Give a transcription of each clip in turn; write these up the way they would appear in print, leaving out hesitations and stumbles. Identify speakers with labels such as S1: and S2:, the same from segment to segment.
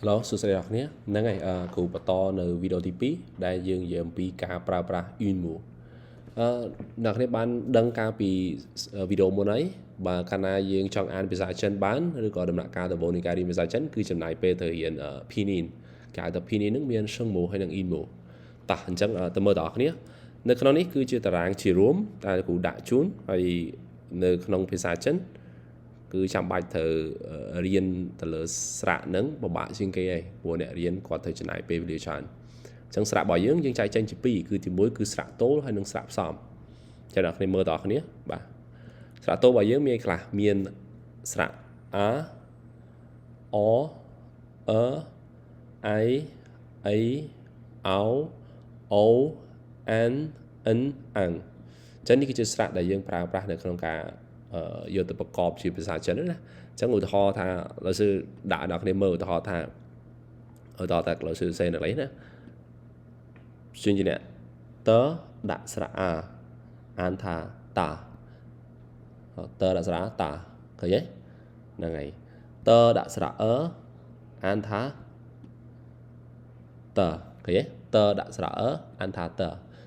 S1: Hello សួស្តីអ្នកនាងហ្នឹងហើយគ្រូបន្តនៅវីដេអូទី2ដែលយើងនិយាយអំពីការប្រើប្រាស់ Unmo អ្នកនាងបានដឹងកាលពីវីដេអូមុនហើយបើកាលណាយើងចង់អានភាសាចិនបានឬក៏ដំណាក់កាលដំបូងនៃការរៀនភាសាចិនគឺចំណាយពេលទៅរៀន Pinyin គេហៅថា Pinyin ហ្នឹងមាន Shengmo ហើយនិង Inmo តោះអញ្ចឹងទៅមើលបងប្អូននៅក្នុងនេះគឺជាតារាងជារួមដែលគ្រូដាក់ជូនហើយនៅក្នុងភាសាចិនគឺចាំបាច់ត្រូវរៀនទៅលើស្រៈហ្នឹងពិបាកជាងគេហើយព្រោះអ្នករៀនគាត់ត្រូវចំណាយពេលវេលាច្រើនអញ្ចឹងស្រៈរបស់យើងចែកចេញជាពីរគឺទី1គឺស្រៈតូលហើយនិងស្រៈផ្សំចាំអ្នកគ្នាមើលតើអ្នកគ្នាបាទស្រៈតូលរបស់យើងមានខ្លះមានស្រៈ a o e i a ao o an n ang ចឹងនេះគឺជាស្រៈដែលយើងប្រើប្រាស់នៅក្នុងការយកទៅប្រកបជាភាសាចិនណាអញ្ចឹងឧទាហរណ៍ថាលោកsưដាក់ដល់គ្នាមើលឧទាហរណ៍ថាលោកsưសេនៅនេះណាជាជាអ្នកតដាក់ស្រៈ a អានថាតាតដាក់ស្រៈ a តាឃើញទេហ្នឹងហើយតដាក់ស្រៈ អានថាតឃើញទេតដាក់ស្រៈ អានថាត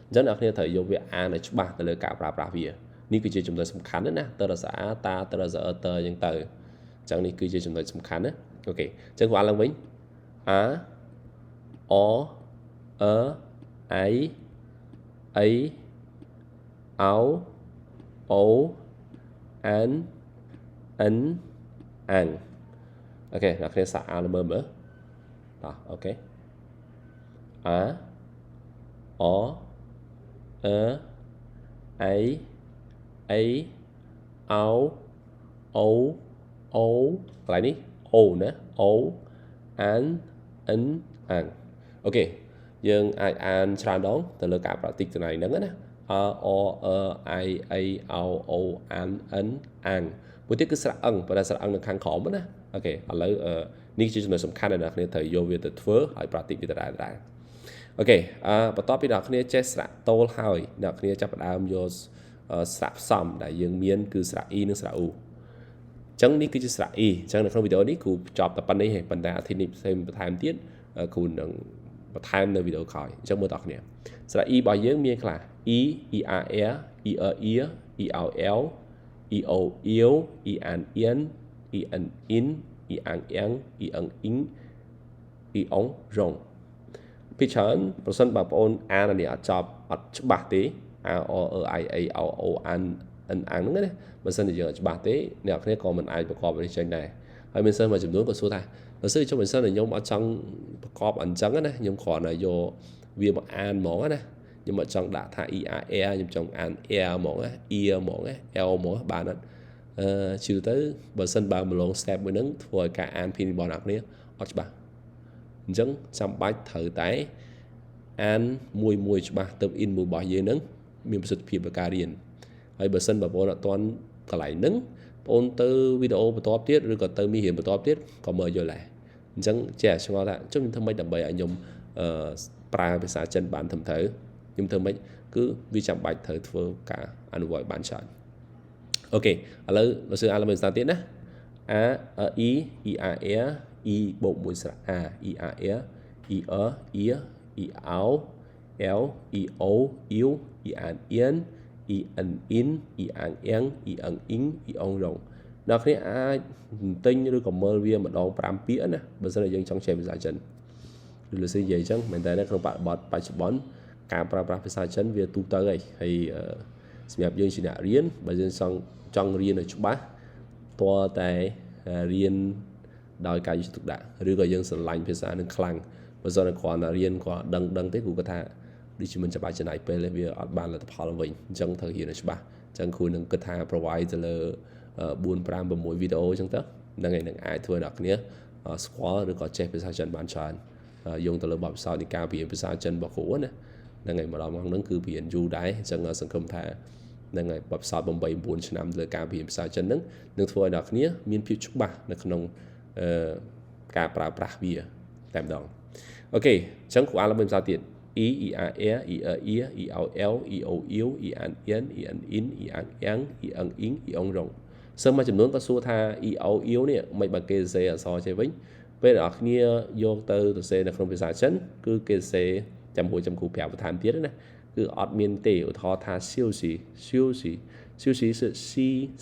S1: អញ្ចឹងអ្នកគ្នាត្រូវយកវាអានឲ្យច្បាស់ទៅលើការប្រើប្រាស់វានេះគឺជាចំណុចសំខាន់ណាតរសាតាតរសាតអញ្ចឹងទៅអញ្ចឹងនេះគឺជាចំណុចសំខាន់ណាអូខេអញ្ចឹងគាត់ឡើងវិញ a o e i a ao o an n ang អូខេអ្នកគ្នាសាកអានមើលតោះអូខេ a o e i a ao o o កន្លែងនេះ o ណា o an n ang អូខេយើងអាចអានច្រើនដងទៅលើការប្រតិទិន័យហ្នឹងណា a o e i a ao o an n ang មួយទៀតគឺស្រៈអឹងប៉ុន្តែស្រៈអឹងនៅខាងក្រោមណាអូខេឥឡូវនេះជាចំណុចសំខាន់ដែលអ្នកគ្នាត្រូវយកវាទៅធ្វើហើយប្រតិទិនវាដែរអូខេបន្ទាប់ពីអ្នកគ្នាចេះស្រៈតូលហើយអ្នកគ្នាចាប់ផ្ដើមយកស្រៈផ្សំដែលយើងមានគឺស្រៈ e និងស្រៈ u អញ្ចឹងនេះគឺជាស្រៈ e អញ្ចឹងនៅក្នុងវីដេអូនេះគ្រូចប់តែប៉ុណ្្នេះទេប៉ុន្តែអាទិត្យនេះផ្សេងបន្ថែមទៀតគ្រូនឹងបន្ថែមនៅវីដេអូក្រោយអញ្ចឹងមើលតើអ្នកស្រៈ e របស់យើងមានខ្លះ e er ear eol eo eo en ien en in en en en in en rong ពីច្រើនប្រសិនបើបងប្អូនអាននេះអត់ចប់អត់ច្បាស់ទេ a o e i a ao o an n ang ហ្នឹងណាបើសិនជាយើងអត់ច្បាស់ទេអ្នកគ្នាក៏មិនអាចប្រកបវាចេញដែរហើយមានសិស្សមួយចំនួនក៏សួរថាបើសិនចុះមិនសិនតែខ្ញុំអត់ចង់ប្រកបអញ្ចឹងណាខ្ញុំគ្រាន់តែយកវាមកអានហ្មងណាខ្ញុំអត់ចង់ដាក់ថា ear ខ្ញុំចង់អាន air ហ្មងណា ear ហ្មងណា l ហ្មងបានអត់ជឿទៅបើសិនបើម្លង step មួយហ្នឹងធ្វើឲ្យការអានពីរបស់អ្នកគ្នាអត់ច្បាស់អញ្ចឹងចាំបាច់ត្រូវតែអានមួយច្បាស់ទៅ in មួយរបស់យើងហ្នឹងមានប្រសិទ្ធភាពក្នុងការរៀនហើយបើសិនបងប្អូនអត់ទាន់កន្លែងហ្នឹងបងប្អូនទៅវីដេអូបន្ទាប់ទៀតឬក៏ទៅមេរៀនបន្ទាប់ទៀតក៏មើលយល់ដែរអញ្ចឹងចេះឆ្ងល់ថាចុះខ្ញុំធ្វើម៉េចដើម្បីឲ្យខ្ញុំប្រើភាសាចិនបានត្រឹមត្រូវខ្ញុំធ្វើម៉េចគឺវាចាំបាច់ត្រូវធ្វើការអនុវត្តបានច្រើនអូខេឥឡូវលោកសឿអានឡើងមើលស្ដាប់ទៀតណា a e e r r e បូកមួយស្រៈ a e r r e ear e ao l e o u e an ien e n in e an en e n in e on rong អ្នកគ្នាអាចទិញឬក៏មើលវាម្ដង5ពាក្យណាបើសិនជាយើងចង់ចេះភាសាចិនឬលោកនិយាយអញ្ចឹងមែនតើនៅក្នុងបច្ចុប្បន្នការប្រើប្រាស់ភាសាចិនវាទូទៅហើយសម្រាប់យើងជាអ្នករៀនបើយើងចង់រៀនឲ្យច្បាស់តើតែរៀនដោយការយកចិត្តទុកដាក់ឬក៏យើងស្រឡាញ់ភាសានឹងខ្លាំងបើសិនតែគ្រាន់តែរៀនគាត់ដឹងទេគ្រូគាត់ថាដូចជាមិនចាំបាច់ចំណាយពេលទេវាអត់បានលទ្ធផលវិញអញ្ចឹងត្រូវរៀនឲ្យច្បាស់អញ្ចឹងគ្រូនឹងគិតថា provide ទៅលើ4 5 6វីដេអូអញ្ចឹងទៅហ្នឹងហើយនឹងអាចធ្វើដល់គ្នាស្គាល់ឬក៏ចេះភាសាចិនបានច្រើនយោងទៅលើបទពិសោធន៍នៃការរៀនភាសាចិនរបស់គ្រូណាហ្នឹងហើយម្ដងហ្នឹងគឺរៀនយូរដែរអញ្ចឹងសង្ឃឹមថាហ្នឹងហើយបទពិសោធន៍8 9ឆ្នាំលើការរៀនភាសាចិនហ្នឹងនឹងធ្វើឲ្យដល់គ្នាមានភាពច្បាស់នៅក្នុងការប្រើប្រាស់វាតែម្ដងអូខេអញ្ចឹងគ្រូអានឡើងមួយភាសាទៀត e e r r e e e o l e o u e an ien e an in e an yang e an in e on rong សិស្សមួយចំនួនក៏សួរថា e o u នេះមិនបើគេសេអក្សរចេះវិញ ពេលអ្នកគ្នាយកទៅសរសេរនៅក្នុងភាសាចិនគឺគេសរសេរចាំមួយចំគូប្រាប់បន្ថែមទៀតណាគឺអត់មានទេឧទាហរណ៍ថាសៀវស៊ីគឺ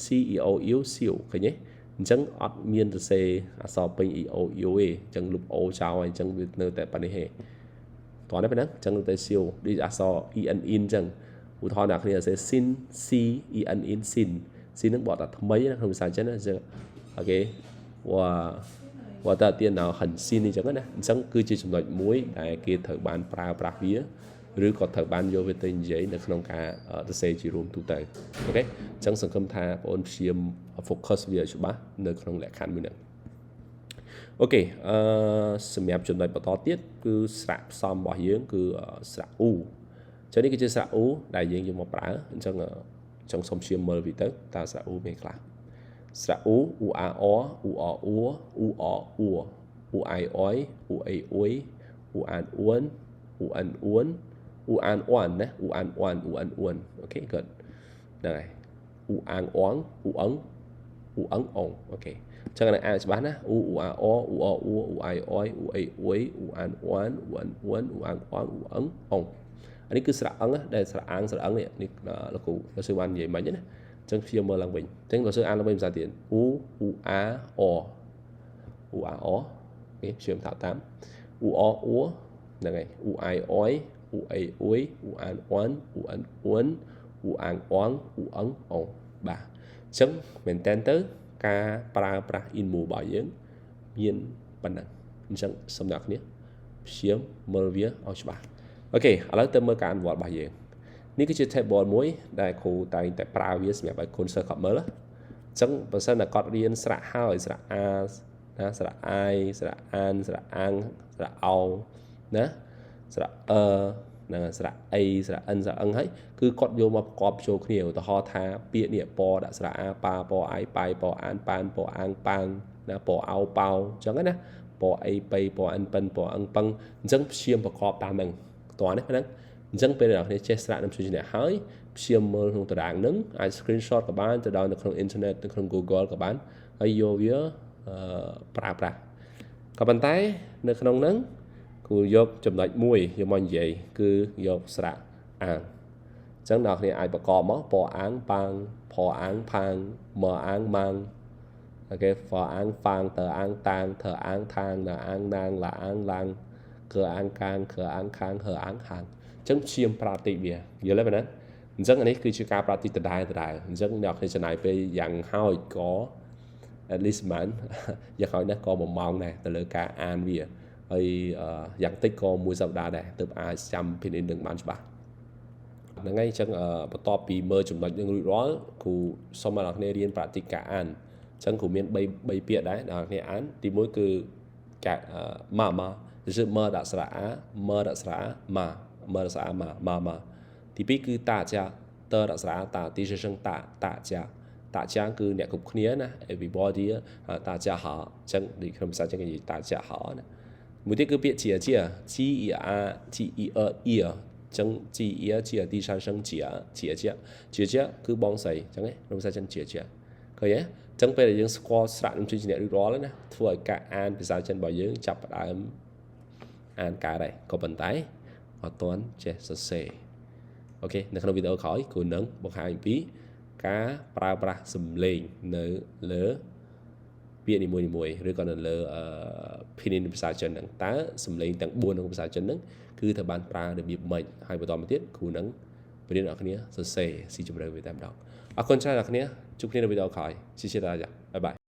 S1: C E O U សៀវឃើញទេអញ្ចឹងអត់មានសរសេរអក្សរពេញ E O U ទេអញ្ចឹងលុប O ចោលហើយអញ្ចឹងវានៅតែប៉ុណ្្នេះទេតោះនេះប៉ុណ្ណឹងអញ្ចឹងទៅសៀវដូចអក្សរ E N E អញ្ចឹងឧទាហរណ៍អ្នកគ្នាសរសេរ sin C E N E sin នឹងបកថាថ្មីណាក្នុងភាសាចិនណាអញ្ចឹងអូខេវ៉ាតាទៀនណៅហិនស៊ីនអញ្ចឹងណាអញ្ចឹងគឺជាចំណុចមួយដែលគេត្រូវបានប្រើប្រាស់វាឬក៏ត្រូវបានយកវាទៅនិយាយនៅក្នុងការសរសេរជារួមទូទៅអូខេអញ្ចឹងសង្ឃឹមថាបងប្អូនព្យាយាម focus វាឲ្យច្បាស់នៅក្នុងលក្ខខណ្ឌមួយហ្នឹងអូខេសម្រាប់ចំណុចបន្តទៀតគឺស្រៈផ្សំរបស់យើងគឺស្រៈអ៊ូចឹងនេះគឺជាស្រៈអ៊ូដែលយើងយកមកប្រើអញ្ចឹងសូមព្យាយាមមើលវាទៅតើស្រៈអ៊ូមានខ្លះស្រៈអ៊ូអ៊ូអាអអ៊ូអអ៊ូអ៊ូអអ៊ូអ៊ូអៃអយអ៊ូអេអ៊ុយអ៊ូអានអ៊ួនអ៊ូអានអ៊ួនអ៊ូអានអ៊ានណាអ៊ូអានអ៊ានអ៊ូអានអ៊ួនអូខេ good ហ្នឹងហើយអ៊ូអាងអងអ៊ូអងអ៊ូអងអងអូខេអញ្ចឹងអានច្បាស់ណាអ៊ូអាអអ៊ូអអ៊ូអ៊ូអៃអយអ៊ូអេអ៊ុយអ៊ូអានអ៊ានអ៊ូអានអ៊ួនអ៊ូអាងអងអ៊ូអងអងអានេះគឺស្រៈអងដែលស្រៈអាងស្រៈអងនេះលោកគ្រូលោកsưបាននិយាយមិញណាចឹងព្យាយាមមើលឡើងវិញអញ្ចឹងលោកsưអានឡើងវិញភាសាទៀតអ៊ូអាអអ៊ូអាអអូព្យាយាមថាតាមអ៊ូអអ៊ូហ្នឹងហើយអ៊ូអៃអយអ៊ូអេអ៊ុយអ៊ូអានអ៊ានអ៊ូអានអ៊ួនអ៊ូអាងអងអ៊ូអងអងបាទអញ្ចឹងមែនតើទៅការប្រើប្រាស់ inmu របស់យើងមានប៉ុណ្ណឹងអញ្ចឹងសូមអ្នកគ្នាព្យាយាមមើលវាឲ្យច្បាស់អូខេឥឡូវទៅមើលការអនុវត្តរបស់យើងនេះគឺជា table មួយដែលគ្រូតែងតែប្រើវាសម្រាប់ឲ្យកូនសិស្សគាត់មើលអញ្ចឹងបើសិនតែគាត់រៀនស្រៈហើយស្រៈអាណាស្រៈអាយស្រៈអានស្រៈអាងស្រៈអោណាស្រៈហ្នឹងស្រៈអីស្រៈអិនស្រៈអឹងហើយគឺគាត់យកមកប្រកបចូលគ្នាឧទាហរណ៍ថាពាក្យនេះពដាក់ស្រៈអាប៉ាពអាយប៉ៃពអានប៉ានពអាងប៉ាងណាពអោប៉ោអញ្ចឹងណាពអីប៉ៃពអានប៉ិនពអឹងប៉ឹងអញ្ចឹងព្យាយាមប្រកបតាមហ្នឹងតោះនេះហ្នឹងអញ្ចឹងពេលអ្នកគ្នាចេះស្រៈនឹងព្យាយាមហើយព្យាយាមមើលក្នុងតារាងហ្នឹងអាច screenshot ក៏បានទៅដល់នៅក្នុង internet នៅក្នុង Google ក៏បានហើយយកវាប្រើប្រាស់ក៏ប៉ុន្តែនៅក្នុងហ្នឹងគូយកចំណុចមួយយកមកនិយាយគឺយកស្រៈអាងអញ្ចឹងអ្នកគ្នាអាចប្រកបមកពអាងប៉ាងផអាងផាងមអាងម៉ាងអូខេហ្វអាងហ្វាងតអាងតាងថអាងថាងណអាងណាងឡាអាងឡាងគឺអាងកាងគឺអាងខាងហឺអាងខាងអញ្ចឹងព្យាយាមប្រើតិចវាយល់ទេបងណាអញ្ចឹងនេះគឺជាការប្រើតិចដដែលអញ្ចឹងអ្នកគ្នាចំណាយពេលយ៉ាងហោចក៏ at least មិនយ៉ាងហោចណាស់ក៏1ម៉ោងដែរទៅលើការអានវាហើយយ៉ាងតិចក៏1សប្តាហ៍ដែរទើបអាចចាំពីនេះនឹងបានច្បាស់ហ្នឹងហើយអញ្ចឹងបន្ទាប់ពីមើលចំណុចនឹងរួចរាល់គ្រូសូមឲ្យអ្នកគ្នារៀនប្រាតិកាអានអញ្ចឹងគ្រូមាន3ពាក្យដែរអ្នកគ្នាអានទី1គឺកាម៉ា就是មើដាក់ស្រៈអាមើដាក់ស្រៈម៉ាមើដាក់ស្រៈម៉ាទី2គឺតាចាតដាក់ស្រៈតាទី是声តាចាគឺអ្នកគ្រប់គ្នាណា everybody តាចាហៅអញ្ចឹងដូចក្នុងភាសាចិនគេនិយាយតាចាហៅណាមួយទៀតគឺពាក្យជា G E R G E R ear ចឹង G E R ជាទី3声ជាគឺបងស្រីអញ្ចឹងក្នុងភាសាចិនជាឃើញទេអញ្ចឹងពេលដែលយើងស្គាល់ស្រៈនឹងជួយជាអ្នករួចរាល់ណាធ្វើឲ្យការអានភាសាចិនរបស់យើងចាប់ផ្ដើមអានកើតដែរក៏ប៉ុន្តែអត់ទាន់ចេះសរសេរអូខេនៅក្នុងវីដេអូក្រោយគ្រូនឹងបង្ហាញពីការប្រើប្រាស់សំឡេងនៅលើពាក្យនីមួយៗឬក៏នៅលើភាសាភាសាចិនហ្នឹងតើសំឡេងទាំង4ក្នុងភាសាចិនហ្នឹងគឺត្រូវបានប្រើរបៀបម៉េចហើយបន្តមកទៀតគ្រូនឹងបរៀនអ្នកគ្នាសរសេរស៊ីជម្រៅវាតែម្ដងអរគុណច្រើនអ្នកគ្នាជួបគ្នានៅវីដេអូក្រោយជិះជិះតាចាបាយបាយ